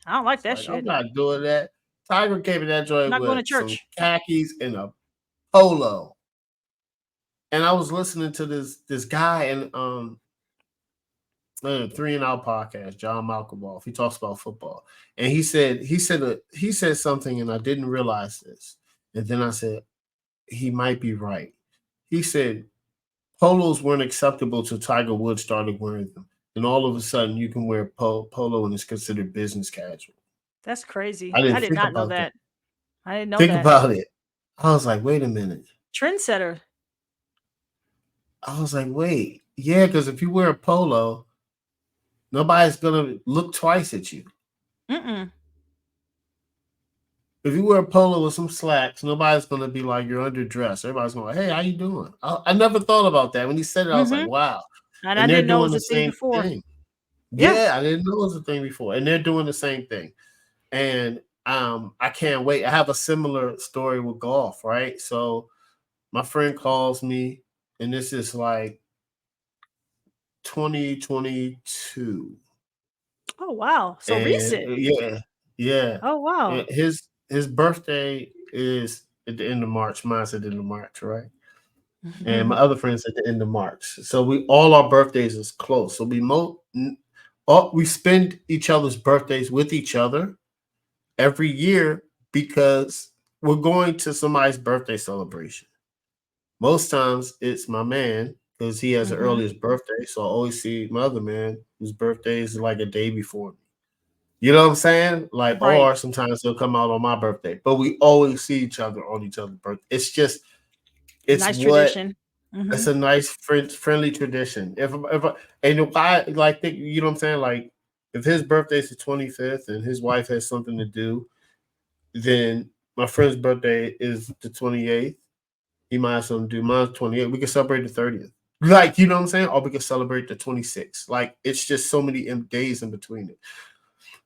I don't like It's that like, "I'm shit. not doing that." Tiger came in that I'm joint not going to with some church. khakis and a polo, and I was listening to this guy in, 3 and Out podcast, John Malcolm. He talks about football, and he said something, and I didn't realize this, and then I said, "He might be right." He said polos weren't acceptable till Tiger Woods started wearing them. And all of a sudden, you can wear polo and it's considered business casual. That's I crazy. I didn't did think not know about that. that. I didn't know Think that. about it. I was like, wait a minute. Trendsetter. I was like, wait, yeah, because if you wear a polo, nobody's gonna look twice at you. Mm-mm. If you wear a polo with some slacks, nobody's gonna be like you're underdressed. Everybody's going, hey, how you doing? I never thought about that. When he said it, I was like, Mhm. wow. And I And they're didn't know it doing was the a thing same before. thing. Yeah. Yeah, I didn't know it was a thing before. And they're doing the same thing. And I can't wait. I have a similar story with golf, right? So my friend calls me, and this is like 2022, Oh, wow. So and recent. yeah, yeah. Oh, And wow. his birthday is at the end of March. Mine's at the end of March, right? And my other friends at the end of March. So we all our birthdays is close. So we spend each other's birthdays with each other every year because we're going to somebody's birthday celebration. Most times it's my man because he has the Mhm. earliest birthday. So I always see my other man whose birthday is like a day before me. You know what I'm saying? Like, Right. or sometimes he'll come out on my birthday, but we always see each other on each other's birthday. It's just, it's Nice what tradition. Mm-hmm. It's a nice friendly tradition. And why like think you know what I'm saying? Like if his birthday's the 25th and his wife has something to do, then my friend's birthday is the 28th. He might have something to do. Mine's 28th. We can celebrate the 30th. Like, you know what I'm saying? Or we can celebrate the 26th. Like, it's just so many days in between it.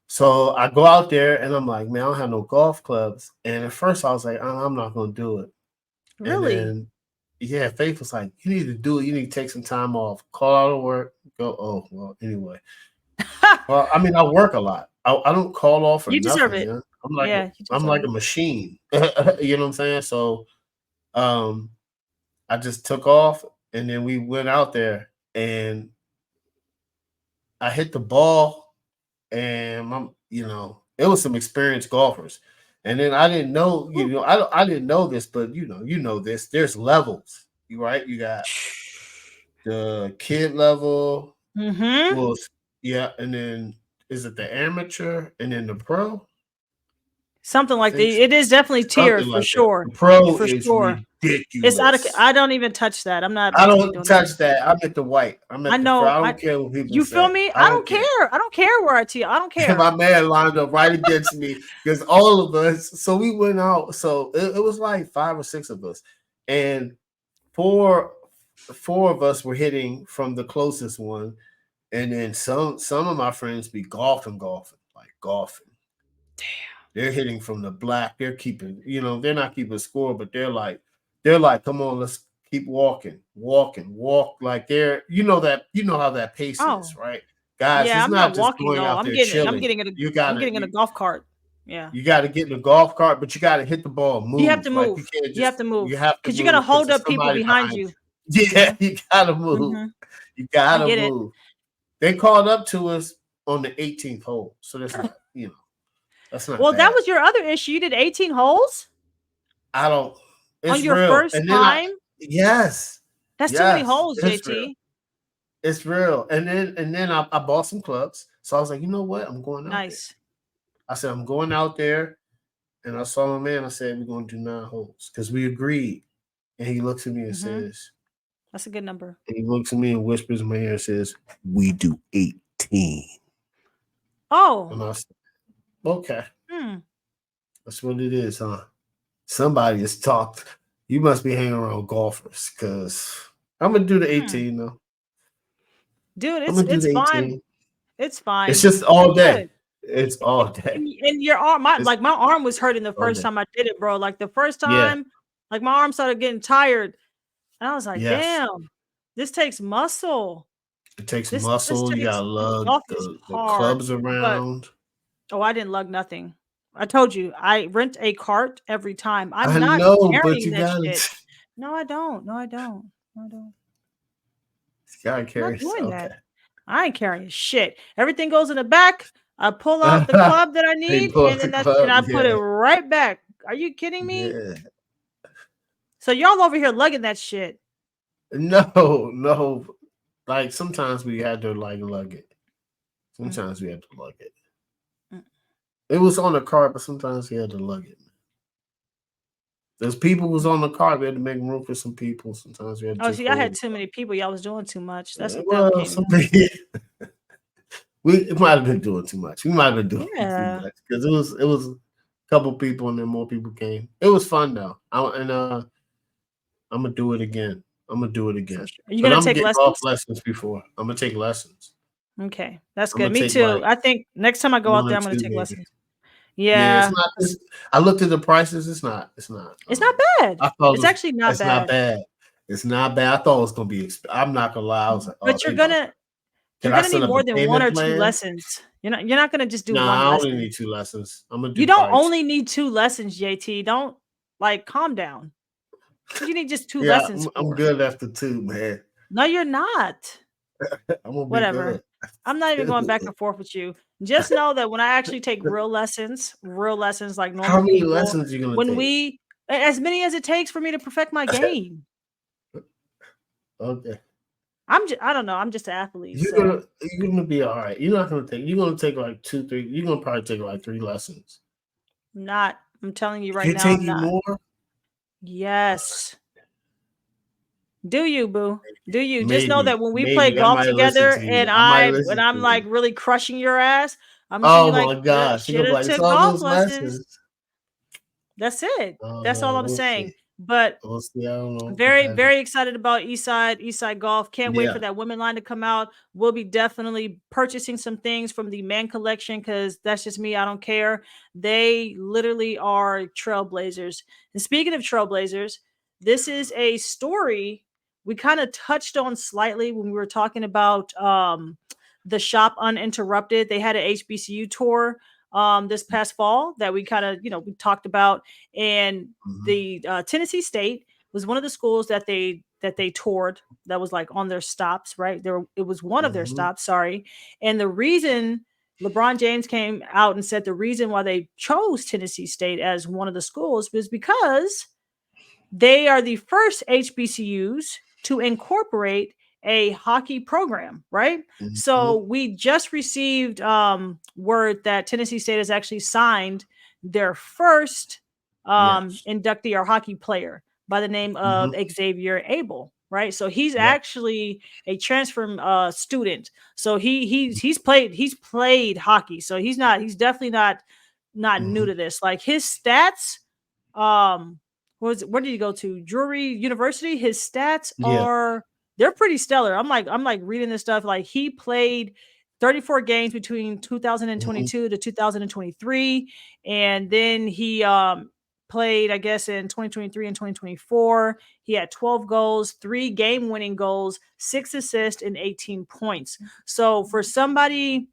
So I go out there and I'm like, man, I don't have no golf clubs. And at first I was like, I'm not going to do it. And Really? then, yeah, Faith was like, you need to do it. You need to take some time off. Call out of work. Go, oh, well, anyway. Well, I mean, I work a lot. I don't call off for You deserve nothing, it. man. Yeah, you I'm deserve like a it. machine. You know what I'm saying? So um I just took off and then we went out there and I hit the ball and it was some experienced golfers. And then I didn't know, Ooh. I didn't know this, but you know this. There's levels, right? You got the kid level, Mm-hmm. well, yeah, and then is it the amateur and then the pro? Something I like that. think It is definitely tiered something for like that. sure. The pro For is sure. It's out of. ridiculous. I don't even touch that. I'm not I about to be don't doing that. touch that. I'm at the white. I'm I at the pro. know. I I. don't care what people You feel say. me? I I don't don't care. care. I don't care where I tee. I don't And my care. man lined up right against me because all of us. So we went out. So it was like 5 or 6 of us, and four four of us were hitting from the closest one, and then some of my friends be like golfing. They're hitting from the black. They're keeping, they're not keeping score, but they're like, come on, let's keep walk. Like you know how that pace is, Oh, right? Guys, yeah. it's I'm not not just walking going though. out I'm there getting. I'm chilling. getting in a. You I'm gotta getting in a golf cart. Yeah. you gotta get in the golf cart, but you gotta hit the ball, You have move. to Like you move. can't You have just to you move have to because you got to move because hold there's up people somebody behind behind you. you. Yeah, you gotta move. Mm-hmm. You I gotta get it. move. They called up to us on the 18th hole, so that's not Well, that bad. was your other issue. You did 18 holes I don't. on It's your real. first And then time. yes, That's too many yes, holes, it's real. JT. It's real. And then I bought some clubs. So I was like, you know what? I'm going out there. Nice. I said, I'm going out there. And I saw my man. I said, we're going to do 9 holes because we agreed. And he looks at me and Mm-hmm. says, That's a good number. and he looks at me and whispers in my ear and says, we do 18. Oh. And I said, okay, Hmm. that's what it is, huh? Somebody has talked. You must be hanging around golfers because I'm going to do the Hmm. 18 though. Dude, I'm it's going to do it's the fine. 18. It's It's fine. just You're all day. good. It's all day. And your arm, my It's like my arm was hurting the all first day. time I did it, bro. Like the first Yeah. time, like my arm started getting tired, and I was like, Yes. "Damn, this takes muscle. It takes This muscle. You takes gotta lug golf is the hard." clubs But around. oh, I didn't lug nothing. I told you, I rent a cart every time. I'm I not know, but carrying you that gotta shit. No, I don't. No, I don't. No, I don't. you gotta I'm not carry. doing Okay. that. I ain't carrying shit. Everything goes in the back. I pull out the club that I They need, pull and up the then and club. I put it Yeah. right back. Are you kidding me? Yeah. So y'all over here lugging that shit. No, no. Like sometimes we had to like lug it. Mm, Sometimes we had to lug it. mm. It was on the cart, but sometimes we had to lug it. There's people who was on the cart. We had to make room for some people. Sometimes we had to Oh, just see, I had hold too many people. Y'all was doing too much. That's it. what that Well, came some down to. people we might have been doing too much. We might have been doing too Yeah, much because it was a couple people and then more people came. It was fun though. I'm gonna do it again. I'm gonna do it for again. sure. Are you But gonna I'm gonna take get golf lessons? lessons before. I'm gonna take lessons. Okay, that's I'm good. gonna Me take too. like I think next time I go out one or there, I'm gonna two take maybe. lessons. Yeah, it's Yeah, not. I looked at the prices. It's not. It's not. it's not bad. I thought It's actually not it's not bad. bad. It's not bad. I thought it was gonna be. I'm not gonna lie. I was like, oh, But they about. you're Can I gonna need set up a more than one payment or two plan? lessons. You're not gonna just do one Nah, I only lesson. need 2 lessons. I'm gonna You do don't probably two. only need 2 lessons, JT. Don't like calm down. What you need just 2 Yeah, lessons I'm for? good after 2, man. No, you're not. I'm gonna be Whatever. good. I'm not even going back Dude. and forth with you. Just know that when I actually take real lessons like How normal many people, lessons you gonna when take? we as many as it takes for me to perfect my game. Okay. I don't know. I'm just an athlete, You're so gonna you're gonna be all right. You're gonna take like 2, 3. You're gonna probably take like 3 lessons. not. I'm telling you right It now, take I'm you not. more. Yes. Do you, boo? Do you? Just know Maybe, that when we play maybe I golf might listen together to and you. I might when listen to I'm like you. really crushing your ass, I'm just gonna be Oh like, my gosh, you're should gonna be have like, it's took all golf those lessons. lessons. That's it. Oh That's all no, I'm we'll saying. see. But We'll see. I don't know. very, Depends. very excited about Eastside Golf. Can't wait for Yeah. that women line to come out. We'll be definitely purchasing some things from the men collection because that's just me. I don't care. They literally are trailblazers. And speaking of trailblazers, this is a story we kind of touched on slightly when we were talking about the shop uninterrupted. They had an HBCU tour this past fall that we kind of, we talked about, and Hmm. the Tennessee State was one of the schools that they toured, that was like on their stops, right? It was one of their Hmm. stops, sorry. And the reason LeBron James came out and said the reason why they chose Tennessee State as one of the schools was because they are the first HBCUs to incorporate a hockey program, right? Hmm. So we just received word that Tennessee State has actually signed their first Yes. inductee or hockey player by the name of Hmm. Xavier Abel, right? So he's Yep. actually a transfer student. So he's played hockey. So he's definitely not new Hmm. to this. Like his stats, um where did he go to? Drury University. His stats Yeah. are, they're pretty stellar. I'm like reading this stuff. Like he played 34 games between Hmm. 2022 to 2023, and then he played, I guess, in 2023 and 2024. He had 12 goals, 3 game-winning goals, 6 assists, and 18 points. So for somebody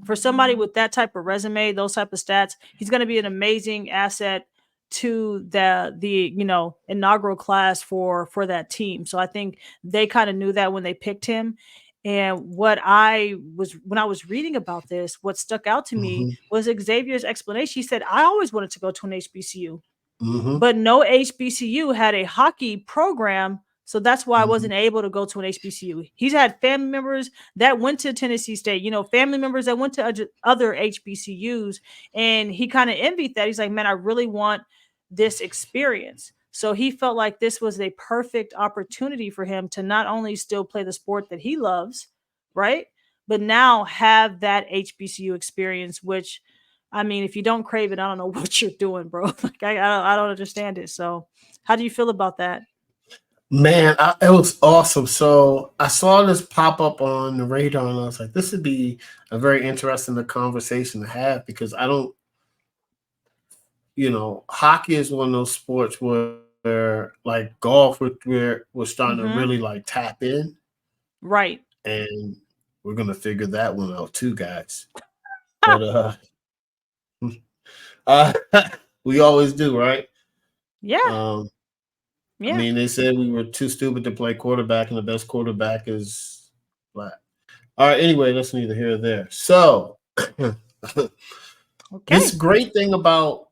with that type of resume, those type of stats, he's going to be an amazing asset to the inaugural class for that team. So I think they kind of knew that when they picked him. And when I was reading about this, what stuck out to me Hmm. was Xavier's explanation. He said, "I always wanted to go to an HBCU, Hmm. but no HBCU had a hockey program. So that's why I Hmm. wasn't able to go to an HBCU. He's had family members that went to Tennessee State, family members that went to other HBCUs, and he kind of envied that. He's like, man, I really want this experience. So he felt like this was a perfect opportunity for him to not only still play the sport that he loves, right? But now have that HBCU experience, which, I mean, if you don't crave it, I don't know what you're doing, bro. Like I don't understand it. So, how do you feel about that? Man, it was awesome. So I saw this pop up on the radar, and I was like, "This would be a very interesting conversation to have," because I don't, hockey is one of those sports where like golf, we're starting to really Mm-hmm. like tap in, Right. and we're gonna figure that one out too, guys. But uh, we always do, right? Yeah. Um, I Yeah. mean, they said we were too stupid to play quarterback, and the best quarterback is black. All right. Anyway, that's neither here or there. So, this Okay. great thing about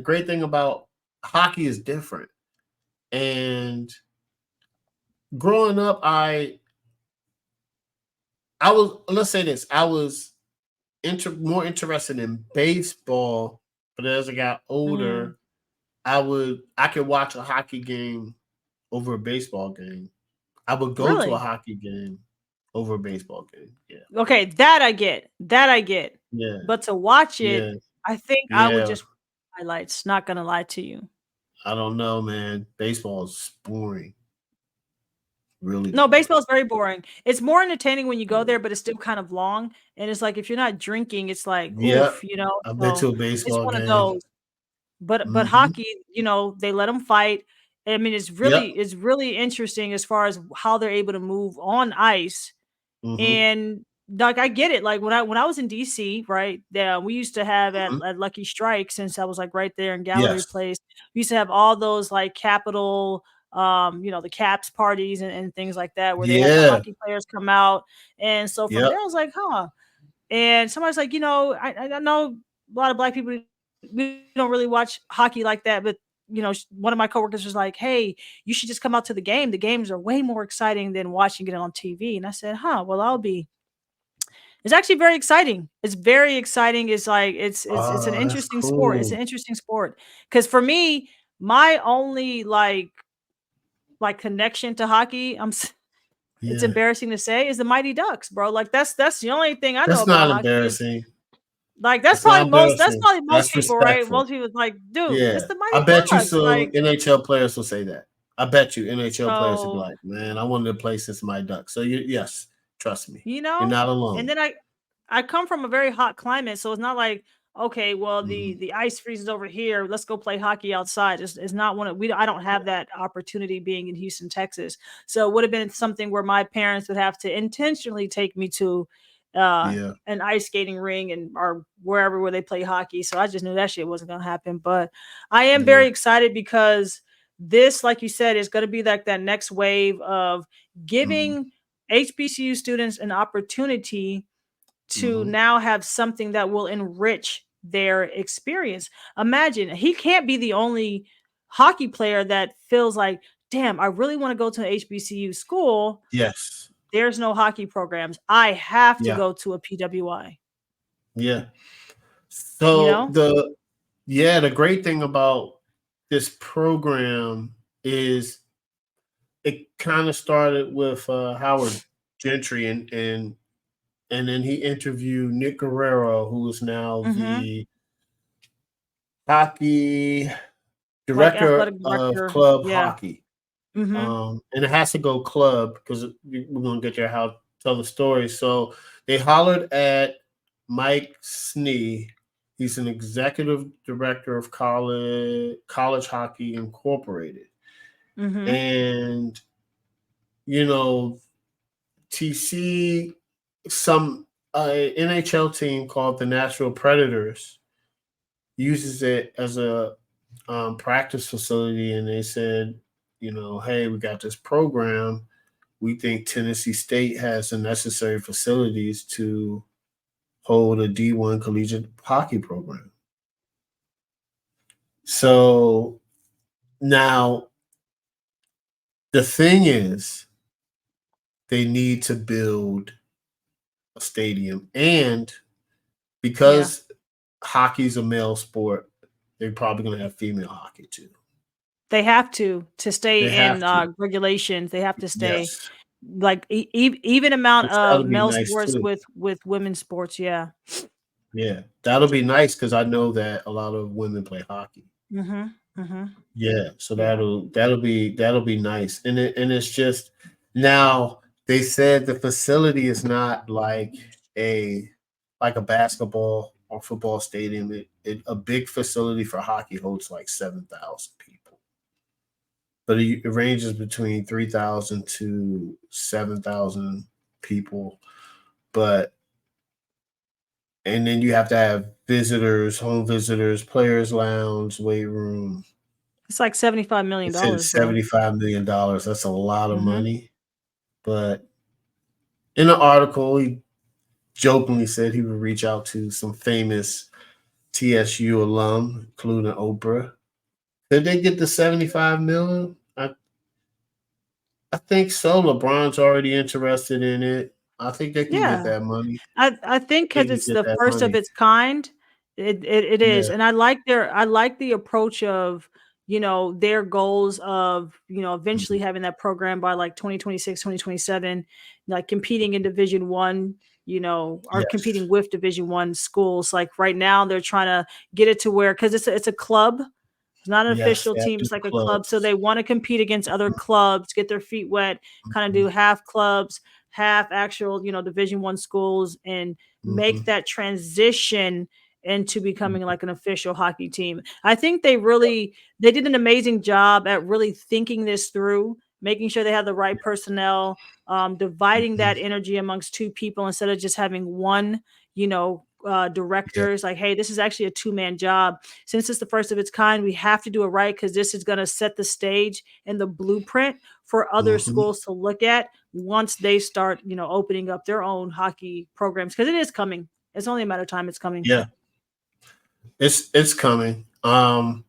great thing about hockey is different. And growing up, I was, let's say this, I was more interested in baseball, but as I got Mm, older, I could watch a hockey game over a baseball game. I would go to a really? hockey game over a baseball game. Yeah. Okay, that I get. That I get. Yeah. But to watch it, Yeah. I think I would Yeah. just highlights. Not gonna lie to you. I don't know, man. Baseball is boring. Really No, boring. baseball is very boring. It's more entertaining when you go Yeah. there, but it's still kind of long. And it's like if you're not drinking, it's like Yep. oof, you know. I've been So to a it's baseball one of game. those. But Mhm. hockey, they let them fight. I mean, it's Yep. really it's really interesting as far as how they're able to move on ice. Mhm. And like I get it. Like when I was in DC, right? Yeah, we used to have at, Mhm. at Lucky Strike, since I was like right there in Gallery Yes. Place. We used to have all those like capital, the caps parties and things like that, where they had the Yeah. hockey players come out. And so from Yep. there I was like, huh. And somebody's like, I know a lot of black people, we don't really watch hockey like that, but one of my coworkers was like, "Hey, you should just come out to the game. The games are way more exciting than watching it on TV." And I said, "Huh, well, I'll be." It's actually very exciting. It's very exciting. It's like it's an Oh, that's interesting sport. It's cool. an interesting sport because for me, my only like connection to hockey, it's Yeah. embarrassing to say, is the Mighty Ducks, bro. Like that's the only thing I know That's about not hockey. embarrassing. Like That's not that's embarrassing. probably most That's people, right? respectful. Most people like, dude, it's Yeah. the I Mighty bet you Ducks. some Like, NHL players will say that. I bet you NHL players would be so, like, man, I wanted to play since my duck. So yes, trust me. you You're know, not and alone. then I come from a very hot climate, so it's not like, okay, well, Mhm. the ice freezes over here. Let's go play hockey outside. It's not one of we. I don't have that opportunity being in Houston, Texas. So it would have been something where my parents would have to intentionally take me to Yeah. an ice skating ring and or wherever where they play hockey. So I just knew that shit wasn't gonna happen. But I am Yeah. very excited because this, like you said, is gonna be like that next wave of Mhm. giving HBCU students an opportunity to Mhm. now have something that will enrich their experience. Imagine he can't be the only hockey player that feels like, damn, I really want to go to an HBCU school. Yes. There's no hockey programs. I have to Yeah. go to a PWI, Yeah. you So know? the great thing about this program is it kind of started with Howard Gentry and then he interviewed Nick Guerrero, who is now Mm-hmm. the hockey Like director athletic of director. club Yeah. hockey. Mm-hmm. And it has to go club because we're gonna get there how tell the story. So they hollered at Mike Snee. He's an executive director of College Hockey Incorporated, Mm-hmm. and you know TC some NHL team called the Nashville Predators uses it as a practice facility, and they said, hey, we got this program. We think Tennessee State has the necessary facilities to hold a D1 collegiate hockey program. So now the thing is, they need to build a stadium, and Yeah. because hockey's a male sport, they're probably going to have female hockey too. They have to They stay in have to. regulations. They have to stay Yes, like even amount which that'll of be male nice sports too. with women's sports. Yeah. Yeah, that'll be nice because I know that a lot of women play hockey. Mm-hmm. Mm-hmm. Yeah, so Yeah. that'll be nice, and it's just now they said the facility is not a like a basketball or football stadium. A big facility for hockey holds like 7,000 people, but it ranges between 3,000 to 7,000 people. But and then you have to have visitors, home visitors, players lounge, weight room. It's like $75 million, It said bro. $75 million. That's a lot of Mm-hmm. money. But in the article, he jokingly said he would reach out to some famous TSU alum, including Oprah. Did they get the 75 million? I think so. LeBron's already interested in it. I think they can get Yeah. that money. I think They because can it's get the that first of money. its kind, it is, Yeah. and I like the approach of their goals of eventually Mhm. having that program by like 2026, 2027, like competing in Division 1, or Yes. competing with Division 1 schools. Like right now, they're trying to get it to where because it's a club. It's not an Yes. official They have team, to it's do like a club, so clubs. they wanna compete against other clubs, get their feet wet, kinda do Mhm. half clubs, half actual, Division 1 schools, and make Mhm. that transition into becoming Mhm. like an official hockey team. I think they did an amazing job at really thinking this through, making sure they had the right personnel, dividing Mhm. that energy amongst 2 people instead of just having one, Yeah. directors, like, "Hey, this is actually a two-man job. Since it's the first of its kind, we have to do it right because this is going to set the stage and the blueprint for other Mhm. schools to look at once they start, opening up their own hockey programs because it is coming. It's only a matter of time. It's coming. Yeah. It's coming. And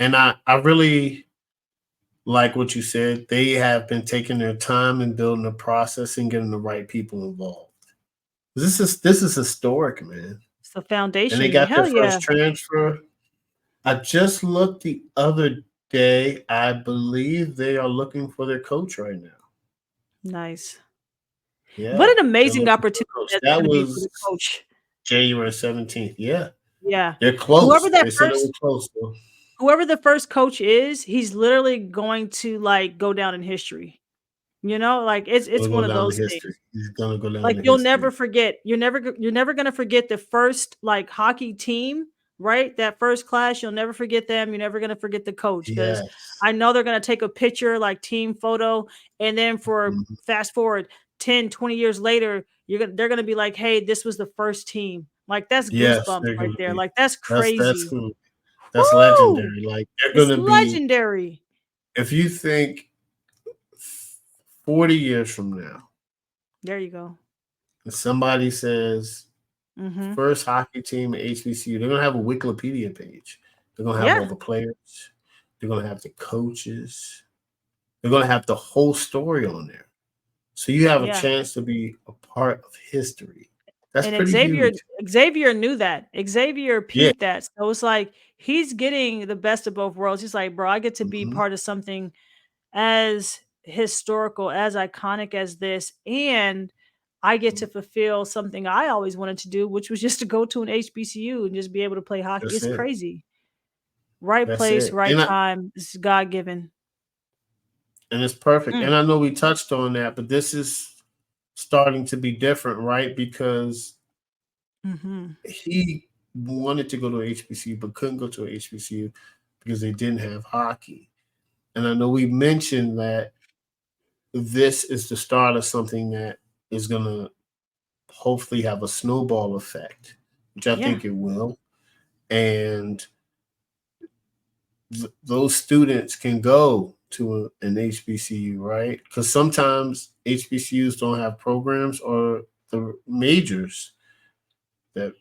I really like what you said. They have been taking their time and building the process and getting the right people involved. This is historic, man. It's the And they foundation. got their Hell yeah. first transfer. I just looked the other I believe they are looking for their coach right now. Nice. What Yeah, an they're amazing looking for opportunity a coach. that's That gonna be for the was coach. January 17th. Yeah, Yeah. they're Whoever close. that They said they were first close. So whoever the first coach is, he's literally going to, like, go down in history. You know? Like, he's it's gonna one go of down to those history. things. He's gonna go down Like, to you'll never history. forget. You're never gonna forget the first, like, hockey team, right? That first class, you'll never forget them. You're never gonna forget the coach because Yes. I know they're gonna take a picture, like, team photo, and then for Mhm. fast forward 10, 20 years later, they're gonna be like, "Hey, this was the first team." Like, that's Yes, goosebumps they're right gonna there. be. Like, that's That's crazy. cool. That's Woo! legendary. Like they're It's gonna be. legendary. If you think 40 years from now, There you go. if somebody says Mhm. first hockey team at HBCU, they're gonna have a Wikipedia page. They're gonna have all Yeah, the players. They're gonna have the coaches. They're gonna have the whole story on there. So you have a yeah. chance to be a part of history. That's And pretty huge. Xavier knew that. Xavier Yeah. peeped that. So it's like he's getting the best of both worlds. He's like, "Bro, I get to be Mhm. part of something as historical, as iconic as this, and I get to fulfill something I always wanted to do, which was just to go to an HBCU and just be able to play hockey." That's It's it. crazy. Right That's place, it. right time. This is God given. And it's perfect. Mm, And I know we touched on that, but this is starting to be different, right? Because mhm. he wanted to go to HBCU but couldn't go to a HBCU because they didn't have hockey. And I know we mentioned that this is the start of something that is going to hopefully have a snowball effect, which I Yeah, think it will. And those students can go to an HBCU, right? Because sometimes HBCUs don't have programs or the majors that,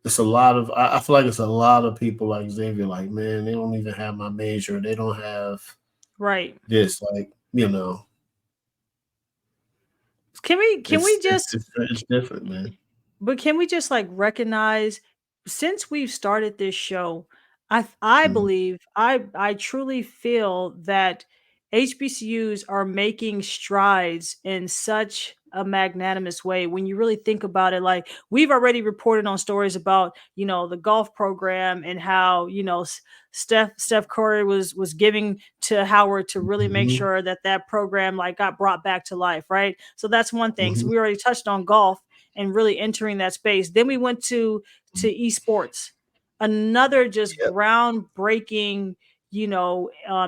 it's a lot of, I feel like it's a lot of people like Xavier, like, man, they don't even have my major. They don't have right. this, like, Can we just it's different, man. But can we just like recognize since we've started this show, I Mhm. believe I truly feel that HBCUs are making strides in such a magnanimous way when you really think about it. Like we've already reported on stories about the golf program and how Steph Curry was giving to Howard to really make Mhm. sure that that program like got brought back to life, right? So that's one thing. So Mhm. we already touched on golf and really entering that space. Then we went to esports, another just Yep. groundbreaking,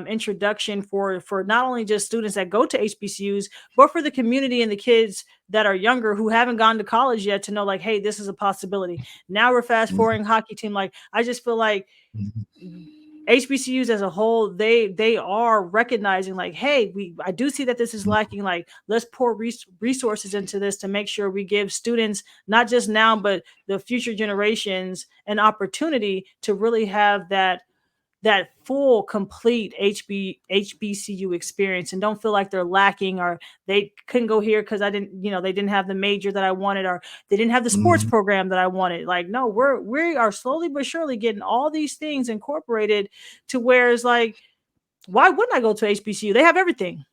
introduction for not only just students that go to HBCUs, but for the community and the kids that are younger who haven't gone to college yet to know like, hey, this is a possibility. Now we're fast Mhm. forwarding hockey team. Like I just feel like Mhm. HBCUs as a whole, they are recognizing like, hey, I do see that this is lacking. Like, let's pour resources into this to make sure we give students not just now but the future generations an opportunity to really have that full complete HBCU experience and don't feel like they're lacking or they couldn't go here because I didn't they didn't have the major that I wanted or they didn't have the sports Mhm. program that I wanted. Like no, we are slowly but surely getting all these things incorporated to where it's like why wouldn't I go to HBCU? They have everything,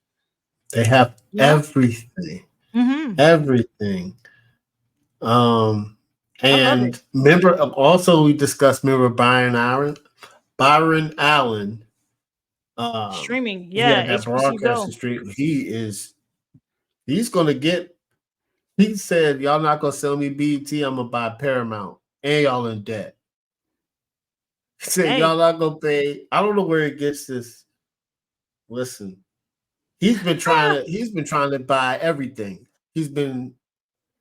They have you know? everything. Mhm. Everything. Um, I love it. and remember, also we discussed. Remember Byron Allen. Streaming. He Yeah, had that HBCU broadcasting Go. street. He's gonna get. He said, "Y'all not gonna sell me BT. I'm gonna buy Paramount, and y'all in debt." He said, Hey. "Y'all not gonna pay." I don't know where he gets this. Listen, He's been trying to buy everything. He's been.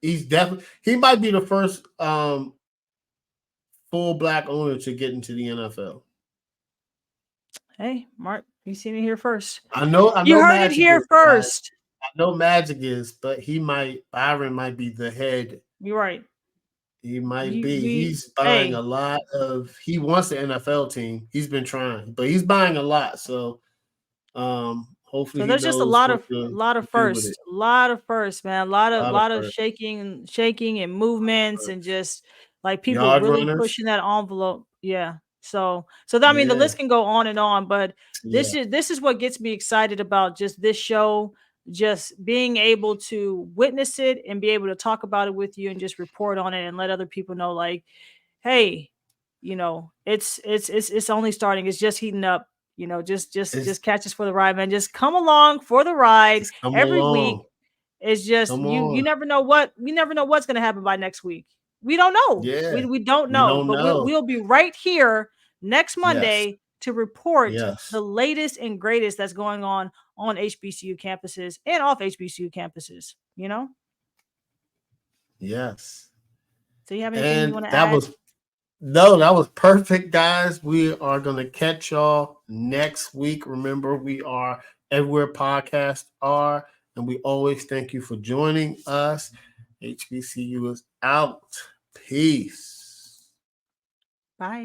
He's definitely. He might be the first full black owner to get into the NFL. Hey, Mark, you seen it here first. I You know heard it Magic here is, guys. first. I know Magic is, but Byron might be the head. You're right. He might You be. we He's buying hey, a lot of. He wants the NFL team. He's been trying, but he's buying a lot. So, hopefully so he there's just a knows lot what of to do with it. firsts, a lot of firsts, man, a lot A of lot of lot of first, shaking and movements and just like people yard really runners. pushing that envelope. Yeah. I mean, the Yeah. list can go on and on, but Yeah. this is what gets me excited about just this show, just being able to witness it and be able to talk about it with you and just report on it and let other people know, like, hey, it's only starting. It's just heating up. It's Just catch us for the ride, man. Just come along for the ride just come every week. along. It's just Come you on. never know what's gonna happen by next week. We don't know. Yeah. We don't We know, don't but know. we'll be right here next Yes. Monday to report Yes. the latest and greatest that's going on HBCU campuses and off HBCU campuses. Yes. So you have anything you And want to that add? was no, that was perfect, guys. We are gonna catch y'all next week. Remember, we are everywhere podcasts are, and we always thank you for joining us. HBCU is out. Peace. Bye.